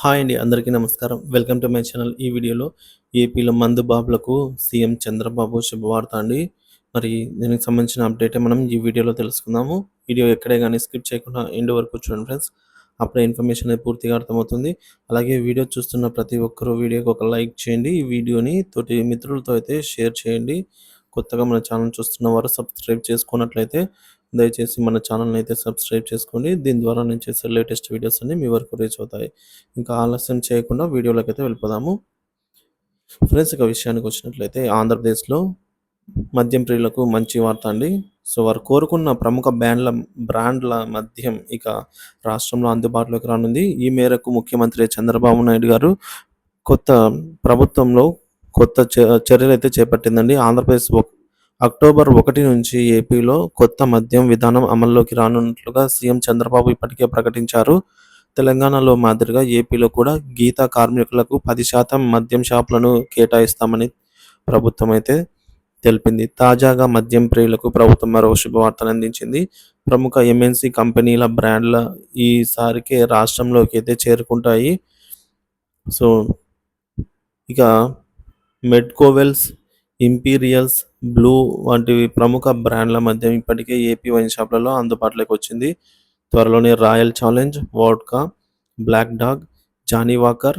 Hi అండి. అందరికీ నమస్కారం. Welcome to my channel. ఈ వీడియోలో ఏపీలో మందు బాబులకు సీఎం చంద్రబాబు శుభవార్త అండి. మరి దీనికి సంబంధించిన అప్డేటే మనం ఈ వీడియోలో తెలుసుకుందాము. వీడియో ఎక్కడే గాని స్కిప్ చేయకుండా ఎండ్ వరకు చూడండి ఫ్రెండ్స్. అప్పుడే ఇన్ఫర్మేషన్ అనేది పూర్తిగా అర్థమవుతుంది. అలాగే వీడియో చూస్తున్న ప్రతి ఒక్కరు వీడియోకి ఒక లైక్ చేయండి. ఈ వీడియోని తోటి మిత్రులతో అయితే షేర్ చేయండి. కొత్తగా మన ఛానల్ చూస్తున్న వారు సబ్స్క్రైబ్ చేసుకున్నట్లయితే దయచేసి మన ఛానల్‌ని అయితే సబ్స్క్రైబ్ చేసుకోండి. దీని ద్వారా నేను చేసే లేటెస్ట్ వీడియోస్ అన్నీ మీ వరకు రీచ్ అవుతాయి. ఇంకా ఆలస్యం చేయకుండా వీడియోలోకైతే వెళ్ళిపోదాము. ఫ్రెండ్స్ ఇక విషయానికి వచ్చినట్లయితే ఆంధ్రప్రదేశ్‌లో మద్యం ప్రియులకు మంచి వార్త అండి. సో, వారు కోరుకున్న ప్రముఖ బ్రాండ్ల మద్యం ఇక రాష్ట్రంలో అందుబాటులోకి రానుంది. ఈ మేరకు ముఖ్యమంత్రి చంద్రబాబు నాయుడు గారు కొత్త ప్రభుత్వంలో కొత్త చర్యలైతే చేపట్టిందండి. ఆంధ్రప్రదేశ్ అక్టోబర్ 1 నుంచి ఏపీలో కొత్త మద్యం విధానం అమల్లోకి రానున్నట్లుగా సీఎం చంద్రబాబు ఇప్పటికే ప్రకటించారు. తెలంగాణలో మాదిరిగా ఏపీలో కూడా గీత కార్మికులకు 10% మద్యం షాపులను కేటాయిస్తామని ప్రభుత్వం అయితే తెలిపింది. తాజాగా మద్యం ప్రియులకు ప్రభుత్వం మరో శుభవార్తను అందించింది. ప్రముఖ ఎంఎన్‌సి కంపెనీల బ్రాండ్ల ఈసారికి రాష్ట్రంలోకి అయితే చేరుకుంటాయి. సో, ఇక మెడ్కోవెల్స్, ఇంపీరియల్స్, బ్లూ వంటివి ప్రముఖ బ్రాండ్ల మద్యం ఇప్పటికే ఏపీ వైన్ షాపులలో అందుబాటులోకి వచ్చింది. త్వరలోనే Royal Challenge, vodka, Black Dog, Johnnie Walker,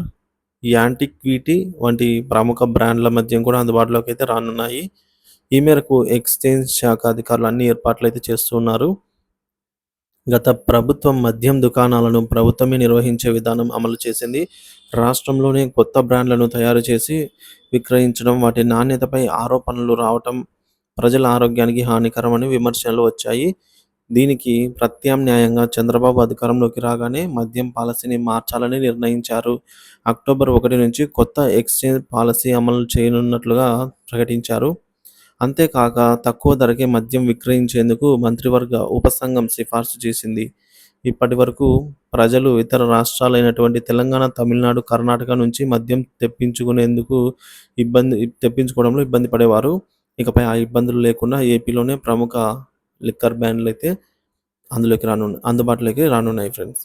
Antiquity వంటి ప్రముఖ బ్రాండ్ల మద్యం కూడా అందుబాటులోకి అయితే రానున్నాయి. ఈ మేరకు ఎక్సైజ్ శాఖ అధికారులు అన్ని ఏర్పాట్లు అయితే చేస్తున్నారు. గత ప్రభుత్వం మద్యం దుకాణాలను ప్రభుత్వమే నిర్వహించే విధానం అమలు చేసింది. రాష్ట్రంలోనే కొత్త బ్రాండ్లను తయారు చేసి విక్రయించడం, వాటి నాణ్యతపై ఆరోపణలు రావటం ప్రజల ఆరోగ్యానికి హానికరమని విమర్శలు వచ్చాయి. దీనికి ప్రత్యామ్నాయంగా చంద్రబాబు అధికారంలోకి రాగానే మద్యం పాలసీని మార్చాలని నిర్ణయించారు. అక్టోబర్ 1 నుంచి కొత్త ఎక్సైజ్ పాలసీ అమలు చేయనున్నట్లుగా ప్రకటించారు. అంతేకాక తక్కువ ధరకే మద్యం విక్రయించేందుకు మంత్రివర్గ ఉపసంఘం సిఫార్సు చేసింది. ఇప్పటివరకు ప్రజలు ఇతర రాష్ట్రాలైనటువంటి తెలంగాణ, తమిళనాడు, కర్ణాటక నుంచి మద్యం తెప్పించుకోవడంలో ఇబ్బంది పడేవారు. ఇకపై ఆ ఇబ్బందులు లేకుండా ఏపీలోనే ప్రముఖ లిక్కర్ బ్రాండ్‌లయితే అందుబాటులోకి రానున్నాయి ఫ్రెండ్స్.